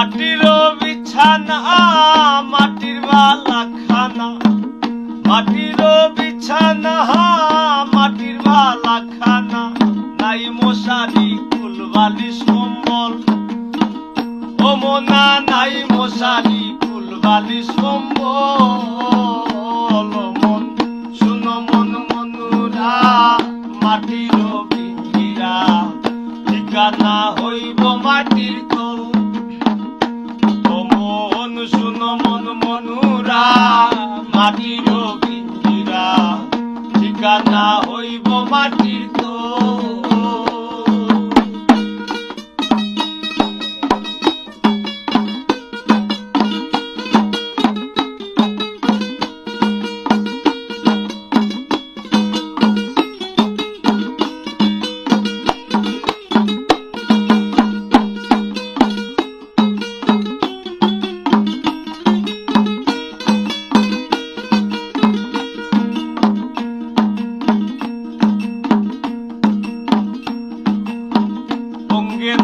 মাটির বিছানা মাটির বালা খানা, মাটির বিছানা মাটির বালা খানা, নাই মশারি কুল বালিশ কম্বল। ও মোনা নাই মশারি কুল বালিশ কম্বল। মন শুনো মন মনুরা মাটির পিঞ্জিরা, ঠিকানা হইব মাটির তল। ও মন শুনো মন মনুরা মাটির পিঞ্জিরা, ঠিকানা হইব মাটির তল।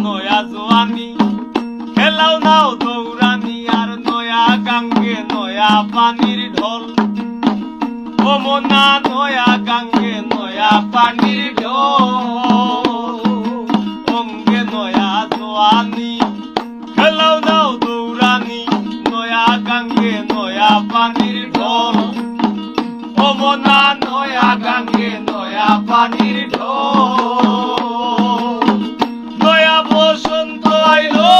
নয়া জোয়ানি খেলাও নাও দৌড়ানি, আর নয়া গাঙ্গে নয়া পানির ঢল। ও মোনা নয়া গাঙ্গে নয়া পানির ঢল। অঙ্গে নয়া জোয়ানি খেলাও নাও দৌড়ানি, নয়া গাঙ্গে নয়া পানির ঢল। ও মোনা নয়া গাঙ্গে নয়া পানির ঢল। বসন্ত আইলো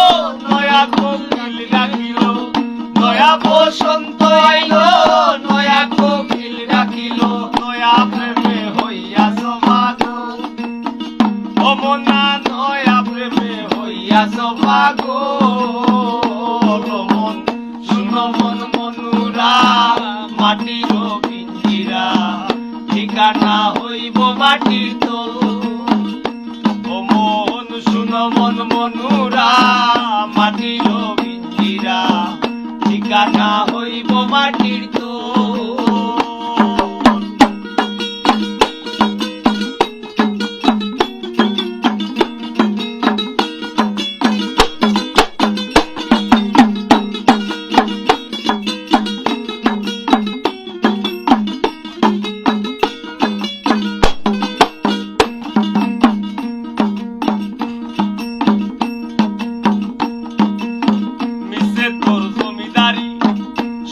নয়া কোকিল ডাকিল, নয়া বসন্ত আইলো নয়া কোকিল ডাকিল, নয়া প্রেমে হইয়াছ পাগল। ও মোনা নয়া প্রেমে হইয়াছ পাগল। মন শুনো মন মনুরা মাটির পিঞ্জিরা, ঠিকানা হইব মাটির তল। মন মনুরা মাটির পিঞ্জিরা, ঠিকানা হইব মাটির তল।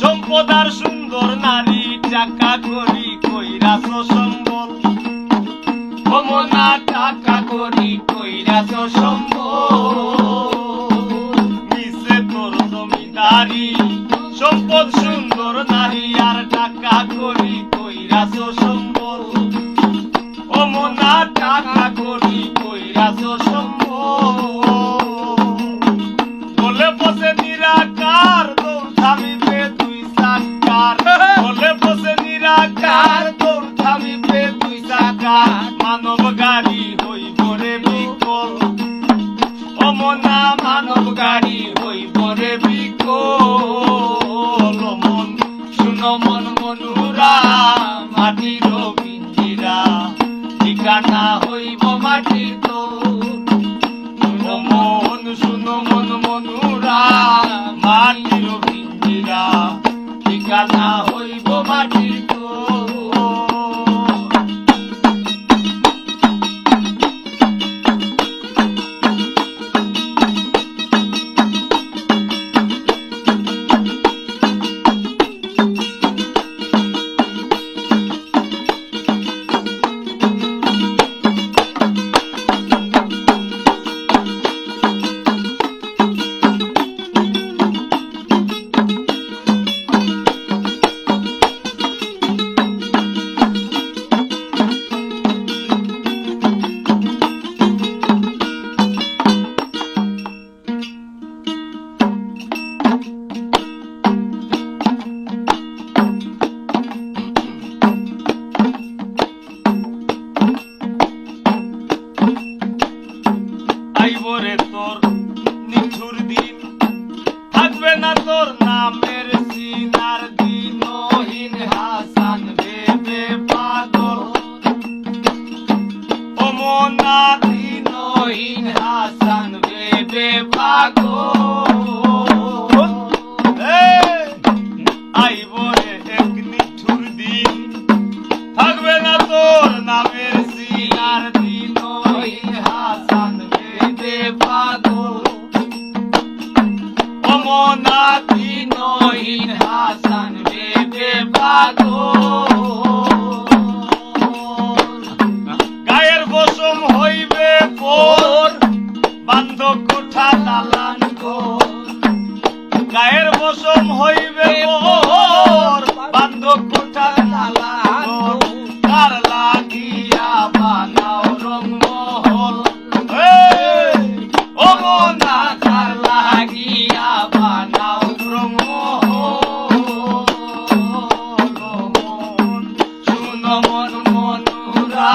সম্পদার সুন্দর নারী, টাকা করি কইরাছ সম্বল। ও মোনা টাকা করি কইরাছ সম্বল। মিছে তোর জমিদারি সম্পদ সুন্দর নারী, আর টাকা করি কইরাছ সম্বল। ও মোনা টাকা করি কইরাছ সম্বল। বলে বসে নিরাকার দৌড় থামিবে দুই চাকার, বলে বসে নিরাকার দৌড় থামিবে দুই চাকার, মানব গাড়ি হইব রে বিকল। ও মোনা মানব গাড়ি হইব রে বিকল। মন শুনো মন মনুরা মাটির পিঞ্জিরা, ঠিকানা হইব মাটির তল। মন শুনো মন মনুরা মাটির পিঞ্জিরা, ঠিকানা হইব মাটির তল। তোর নিঠুর দিন থাকবে না তোর নামের সিনার দিনহীন হাসান ভেবে পাগল। ও মোনা দিনহীন হাসান ভেবে পাগল। মন মনুরা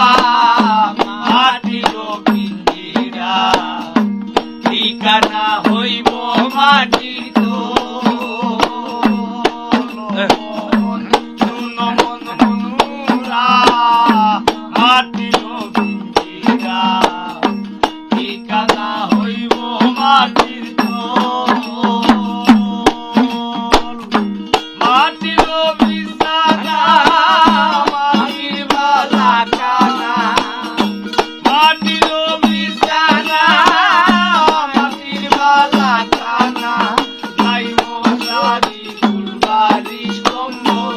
মাটির পিঞ্জিরা ঠিকানা হইব মাটির তোল শুনো মন মনুরা মাটির পিঞ্জিরা ঠিকানা হইব মাটির তোল মাটির বিছানা মাটির বালাখানা মাটির বিছানা মাটির বালাখানা নাই মশারি ফুলবারিশ কম্বল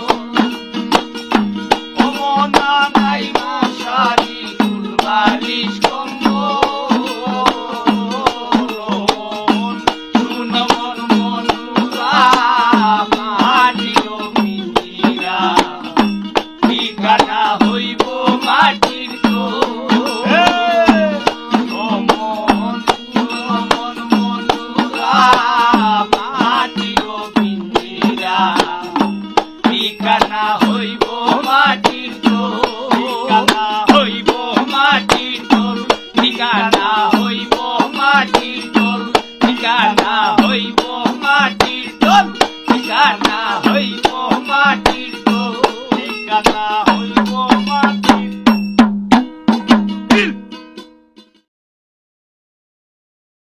ও মনা নাই মশারি ফুলবারিশ কম্বল শুনো মন মনুরা মাটির পিঞ্জিরা ঠিকানা হইব মাটির তোল ও মন মনুরা মাটির পিঞ্জিরা ঠিকানা হইব মাটির তোল ঠিকানা হইব মাটির তোল ঠিকানা হইব মাটির তোল ঠিকানা হইব মাটির তোল ঠিকানা হইব মাটির তোল ঠিকানা